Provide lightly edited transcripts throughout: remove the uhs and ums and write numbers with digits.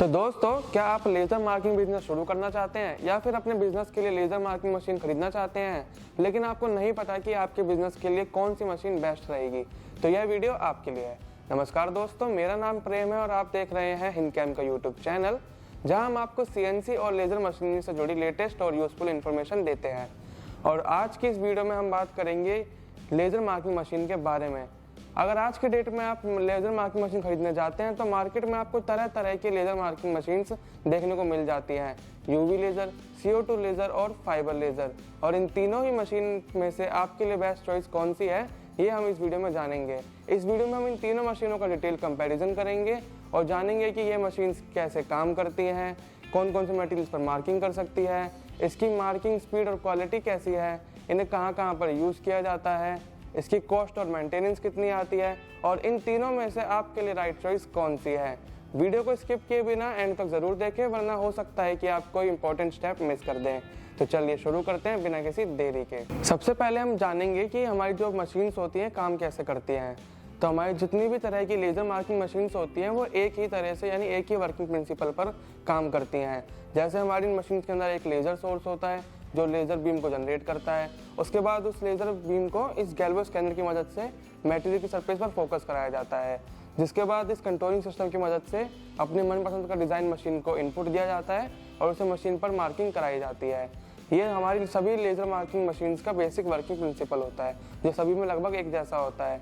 तो दोस्तों, क्या आप लेज़र मार्किंग बिजनेस शुरू करना चाहते हैं या फिर अपने बिजनेस के लिए लेज़र मार्किंग मशीन खरीदना चाहते हैं, लेकिन आपको नहीं पता कि आपके बिजनेस के लिए कौन सी मशीन बेस्ट रहेगी? तो यह वीडियो आपके लिए है। नमस्कार दोस्तों, मेरा नाम प्रेम है और आप देख रहे हैं हिंदकैम का यूट्यूब चैनल, जहां हम आपको सीएनसी और लेज़र मशीनरी से जुड़ी लेटेस्ट और यूजफुल इन्फॉर्मेशन देते हैं। और आज की इस वीडियो में हम बात करेंगे लेज़र मार्किंग मशीन के बारे में। अगर आज के डेट में आप लेज़र मार्किंग मशीन खरीदने जाते हैं तो मार्केट में आपको तरह तरह की लेज़र मार्किंग मशीन्स देखने को मिल जाती हैं। यूवी लेज़र, CO2 लेज़र और फाइबर लेज़र। और इन तीनों ही मशीन में से आपके लिए बेस्ट चॉइस कौन सी है, ये हम इस वीडियो में जानेंगे। इस वीडियो में हम इन तीनों मशीनों का डिटेल कंपैरिजन करेंगे और जानेंगे कि ये मशीन्स कैसे काम करती हैं, कौन कौन से मटेरियल्स पर मार्किंग कर सकती है, इसकी मार्किंग स्पीड और क्वालिटी कैसी है, इन्हें कहाँ कहाँ पर यूज़ किया जाता है, इसकी कॉस्ट और मेंटेनेंस कितनी आती है और इन तीनों में से आपके लिए राइट चॉइस कौन सी है। वीडियो को स्किप किए बिना एंड तक जरूर देखें, वरना हो सकता है कि आप कोई इंपॉर्टेंट स्टेप मिस कर दें। तो चलिए शुरू करते हैं बिना किसी देरी के। सबसे पहले हम जानेंगे कि हमारी जो मशीन्स होती हैं काम कैसे करती हैं। तो हमारी जितनी भी तरह की लेज़र मार्किंग मशीन्स होती हैं वो एक ही तरह से यानी एक ही वर्किंग प्रिंसिपल पर काम करती हैं। जैसे हमारी मशीन के अंदर एक लेज़र सोर्स होता है जो लेज़र बीम को जनरेट करता है। उसके बाद उस लेज़र बीम को इस गैल्वो स्कैनर की मदद से मटेरियल की सरफेस पर फोकस कराया जाता है, जिसके बाद इस कंट्रोलिंग सिस्टम की मदद से अपने मनपसंद का डिज़ाइन मशीन को इनपुट दिया जाता है और उसे मशीन पर मार्किंग कराई जाती है। ये हमारी सभी लेज़र मार्किंग मशीन्स का बेसिक वर्किंग प्रिंसिपल होता है, जो सभी में लगभग एक जैसा होता है।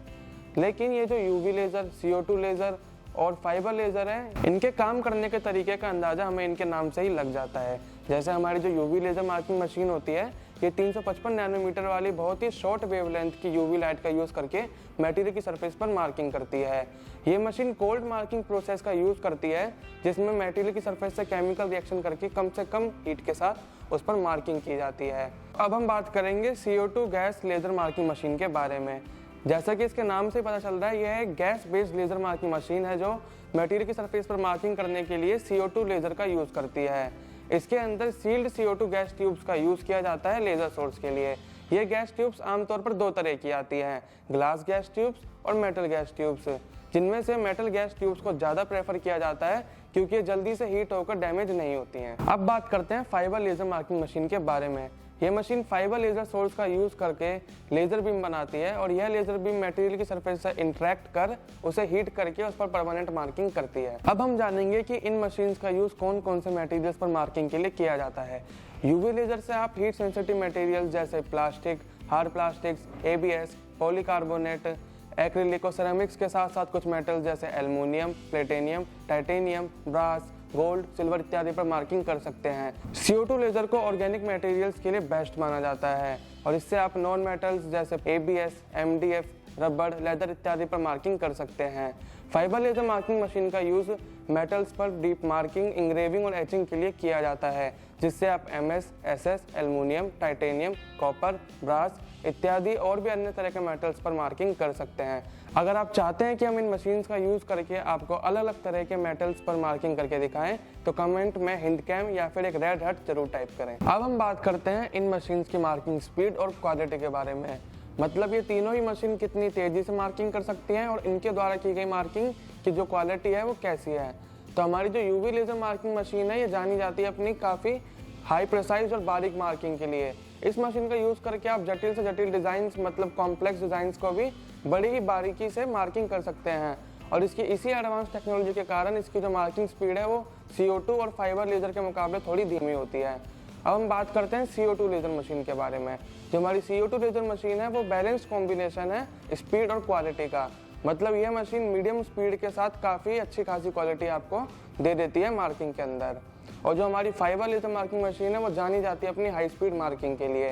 लेकिन ये जो यूवी लेज़र, CO2 लेज़र और फाइबर लेज़र है, इनके काम करने के तरीके का अंदाज़ा हमें इनके नाम से ही लग जाता है। जैसे हमारी जो यूवी लेज़र मार्किंग मशीन होती है, ये 355 नैनोमीटर वाली बहुत ही शॉर्ट वेवलेंथ की यूवी लाइट का यूज़ करके मटेरियल की सरफेस पर मार्किंग करती है। ये मशीन कोल्ड मार्किंग प्रोसेस का यूज़ करती है, जिसमें मटेरियल की सरफेस से केमिकल रिएक्शन करके कम से कम हीट के साथ उस पर मार्किंग की जाती है। अब हम बात करेंगे CO2 gas laser marking machine के बारे में। जैसा कि इसके नाम से पता चल रहा है, यह एक gas based laser marking machine है जो मटेरियल की सरफेस पर मार्किंग करने के लिए CO2 लेज़र का यूज़ करती है। इसके अंदर सील्ड CO2 गैस ट्यूब्स का यूज़ किया जाता है लेज़र सोर्स के लिए। ये गैस ट्यूब्स आमतौर पर दो तरह की आती हैं, ग्लास गैस ट्यूब्स और मेटल गैस ट्यूब्स, जिनमें से मेटल गैस ट्यूब्स को ज़्यादा प्रेफर किया जाता है क्योंकि ये जल्दी से हीट होकर डैमेज नहीं होती हैं। अब बात करते हैं फाइबर लेज़र मार्किंग मशीन के बारे में। ये मशीन फाइबर लेज़र सोर्स का यूज़ करके लेज़र बीम बनाती है और यह लेज़र बीम मटेरियल की सरफेस से इंटरेक्ट कर उसे हीट करके उस पर परमानेंट मार्किंग करती है। अब हम जानेंगे कि इन मशीन्स का यूज़ कौन कौन से मटेरियल्स पर मार्किंग के लिए किया जाता है। यूवी लेज़र से आप हीट सेंसिटिव मटेरियल्स जैसे plastic, hard plastics, ABS, polycarbonate, acrylic और सेरेमिक्स के साथ साथ कुछ मेटल्स जैसे aluminium, platinum, titanium, brass, gold, silver इत्यादि पर मार्किंग कर सकते हैं। CO2 लेज़र को ऑर्गेनिक मटेरियल्स के लिए बेस्ट माना जाता है और इससे आप नॉन मेटल्स जैसे ABS, MDF, रबड़, लेदर इत्यादि पर मार्किंग कर सकते हैं। फाइबर लेज़र मार्किंग मशीन का यूज़ मेटल्स पर डीप मार्किंग, इंग्रेविंग और एचिंग के लिए किया जाता है, जिससे आप MS, SS, aluminium, titanium, copper, brass इत्यादि और भी अन्य तरह के मेटल्स पर मार्किंग कर सकते हैं। अगर आप चाहते हैं कि हम इन मशीन्स का यूज़ करके आपको अलग अलग तरह के मेटल्स पर मार्किंग करके दिखाएं, तो कमेंट में हिंदकैम या फिर एक रेड हट जरूर टाइप करें। अब हम बात करते हैं इन मशीन्स की मार्किंग स्पीड और क्वालिटी के बारे में। मतलब ये तीनों ही मशीन कितनी तेज़ी से मार्किंग कर सकती हैं और इनके द्वारा की गई मार्किंग की जो क्वालिटी है वो कैसी है। तो हमारी जो यूवी लेज़र मार्किंग मशीन है, ये जानी जाती है अपनी काफ़ी हाई प्रिसाइज और बारीक मार्किंग के लिए। इस मशीन का यूज़ करके आप जटिल से जटिल डिज़ाइंस मतलब कॉम्प्लेक्स डिज़ाइंस को भी बड़ी ही बारीकी से मार्किंग कर सकते हैं। और इसकी इसी एडवांस टेक्नोलॉजी के कारण इसकी जो मार्किंग स्पीड है वो CO2 और फाइबर लेज़र के मुकाबले थोड़ी धीमी होती है। अब हम बात करते हैं CO2 लेज़र मशीन के बारे में। जो हमारी CO2 लेज़र मशीन है वो बैलेंस्ड कॉम्बिनेशन है स्पीड और क्वालिटी का। मतलब यह मशीन मीडियम स्पीड के साथ काफ़ी अच्छी खासी क्वालिटी आपको दे देती है मार्किंग के अंदर। और जो हमारी फाइबर लेज़र मार्किंग मशीन है वो जानी जाती है अपनी हाई स्पीड मार्किंग के लिए,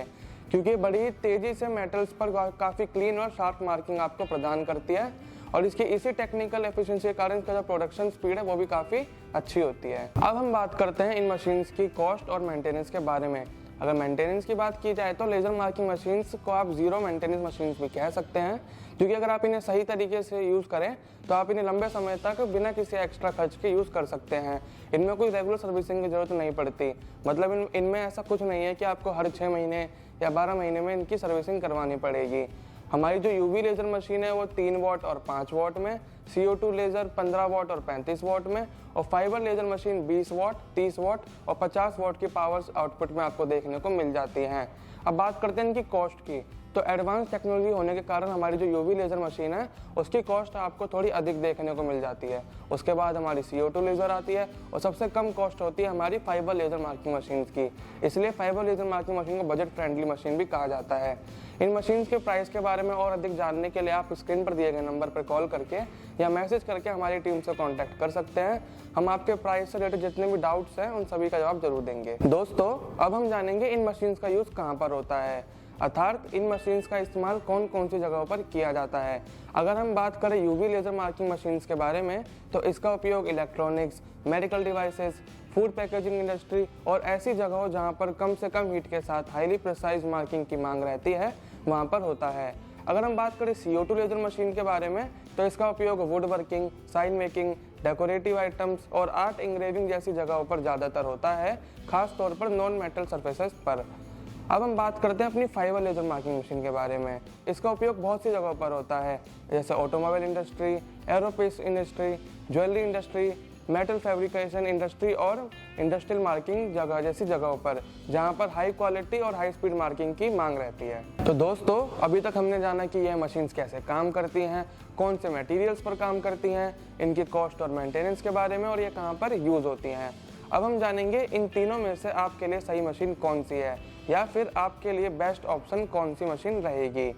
क्योंकि बड़ी तेज़ी से मेटल्स पर काफ़ी क्लीन और शार्प मार्किंग आपको प्रदान करती है और इसकी इसी टेक्निकल एफिशिएंसी के कारण इसका जो प्रोडक्शन स्पीड है वो भी काफ़ी अच्छी होती है। अब हम बात करते हैं इन मशीन्स की कॉस्ट और मेंटेनेंस के बारे में। अगर मेंटेनेंस की बात की जाए तो लेज़र मार्किंग मशीन्स को आप जीरो मेंटेनेंस मशीन्स भी कह सकते हैं, क्योंकि अगर आप इन्हें सही तरीके से यूज़ करें तो आप इन्हें लंबे समय तक बिना किसी एक्स्ट्रा खर्च के यूज़ कर सकते हैं। इनमें कोई रेगुलर सर्विसिंग की ज़रूरत नहीं पड़ती। मतलब इनमें ऐसा कुछ नहीं है कि आपको हर 6 महीने या 12 महीने में इनकी सर्विसिंग करवानी पड़ेगी। हमारी जो यूवी लेज़र मशीन है वो 3 वॉट और 5 वॉट में, CO2 लेज़र 15 वॉट और 35 वॉट में, और fibre laser machine 20 what, 30 what और 50 वॉट की पावर्स आउटपुट में आपको देखने को मिल जाती हैं। अब बात करते हैं इनकी कॉस्ट की। तो एडवांस टेक्नोलॉजी होने के कारण हमारी जो यूवी लेज़र मशीन है उसकी कॉस्ट आपको थोड़ी अधिक देखने को मिल जाती है। उसके बाद हमारी CO2 लेज़र आती है और सबसे कम कॉस्ट होती है हमारी फाइबर लेज़र मार्किंग मशीन की। इसलिए फाइबर लेज़र मार्किंग मशीन को बजट फ्रेंडली मशीन भी कहा जाता है। इन मशीन्स के प्राइस के बारे में और अधिक जानने के लिए आप स्क्रीन पर दिए गए नंबर पर कॉल करके या मैसेज करके हमारी टीम से कांटेक्ट कर सकते हैं। हम आपके प्राइस से रिलेटेड जितने भी डाउट्स हैं उन सभी का जवाब जरूर देंगे। दोस्तों, अब हम जानेंगे इन मशीन्स का यूज़ कहाँ पर होता है, अर्थात इन मशीन्स का इस्तेमाल कौन कौन सी जगहों पर किया जाता है। अगर हम बात करें यूवी लेज़र मार्किंग मशीन्स के बारे में, तो इसका उपयोग electronics, medical devices, food packaging industry और ऐसी जगहों जहां पर कम से कम हीट के साथ हाईली प्रिसाइज मार्किंग की मांग रहती है वहां पर होता है। अगर हम बात करें CO2 लेज़र मशीन के बारे में, तो इसका उपयोग wood working, sign making, decorative items और आर्ट इंग्रेविंग जैसी जगहों पर ज़्यादातर होता है, खास तौर पर नॉन मेटल सर्फेसेस पर। अब हम बात करते हैं अपनी फाइबर लेज़र मार्किंग मशीन के बारे में। इसका उपयोग बहुत सी जगहों पर होता है, जैसे automobile industry, aerospace industry, jewellery industry, metal fabrication industry और इंडस्ट्रियल मार्किंग जगह जैसी जगहों पर, जहां पर हाई क्वालिटी और हाई स्पीड मार्किंग की मांग रहती है। तो दोस्तों, अभी तक हमने जाना कि यह मशीन्स कैसे काम करती हैं, कौन से मटेरियल्स पर काम करती हैं, इनकी कॉस्ट और मेंटेनेंस के बारे में और ये कहाँ पर यूज़ होती हैं। अब हम जानेंगे इन तीनों में से आपके लिए सही मशीन कौन सी है या फिर आपके लिए बेस्ट ऑप्शन कौन सी मशीन रहेगी।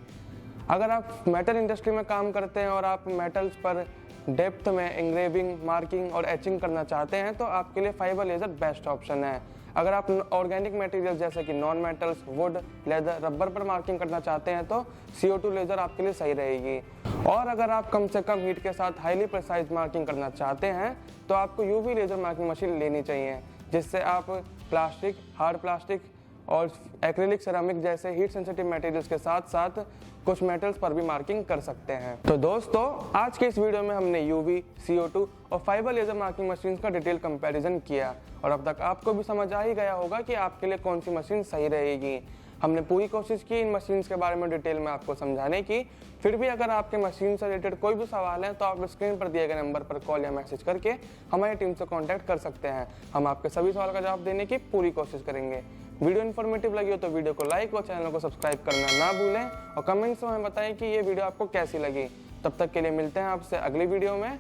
अगर आप मेटल इंडस्ट्री में काम करते हैं और आप मेटल्स पर डेप्थ में इंग्रेविंग, मार्किंग और एचिंग करना चाहते हैं तो आपके लिए फाइबर लेज़र बेस्ट ऑप्शन है। अगर आप ऑर्गेनिक मटेरियल जैसे कि non metals, would, leather, rubber पर मार्किंग करना चाहते हैं तो CO2 लेज़र आपके लिए सही रहेगी। और अगर आप कम से कम हीट के साथ हाईली प्रिसाइज मार्किंग करना चाहते हैं तो आपको यूवी लेज़र मार्किंग मशीन लेनी चाहिए, जिससे आप प्लास्टिक, हार्ड प्लास्टिक और एक्रिलिक, सेरामिक जैसे हीट सेंसिटिव मटेरियल्स के साथ साथ कुछ मेटल्स पर भी मार्किंग कर सकते हैं। तो दोस्तों, आज के इस वीडियो में हमने यूवी, CO2 और फाइबर लेज़र मार्किंग मशीन का डिटेल कंपैरिजन किया और अब तक आपको भी समझ आ ही गया होगा कि आपके लिए कौन सी मशीन सही रहेगी। हमने पूरी कोशिश की इन मशीन्स के बारे में डिटेल में आपको समझाने की। फिर भी अगर आपके मशीन से रिलेटेड कोई भी सवाल है तो आप स्क्रीन पर दिए गए नंबर पर कॉल या मैसेज करके हमारी टीम से कांटेक्ट कर सकते हैं। हम आपके सभी सवाल का जवाब देने की पूरी कोशिश करेंगे। वीडियो इन्फॉर्मेटिव लगी हो तो वीडियो को लाइक और चैनल को सब्सक्राइब करना ना भूलें और कमेंट्स में हमें बताएं कि ये वीडियो आपको कैसी लगी। तब तक के लिए मिलते हैं आपसे अगली वीडियो में।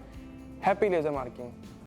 Happy laser marking.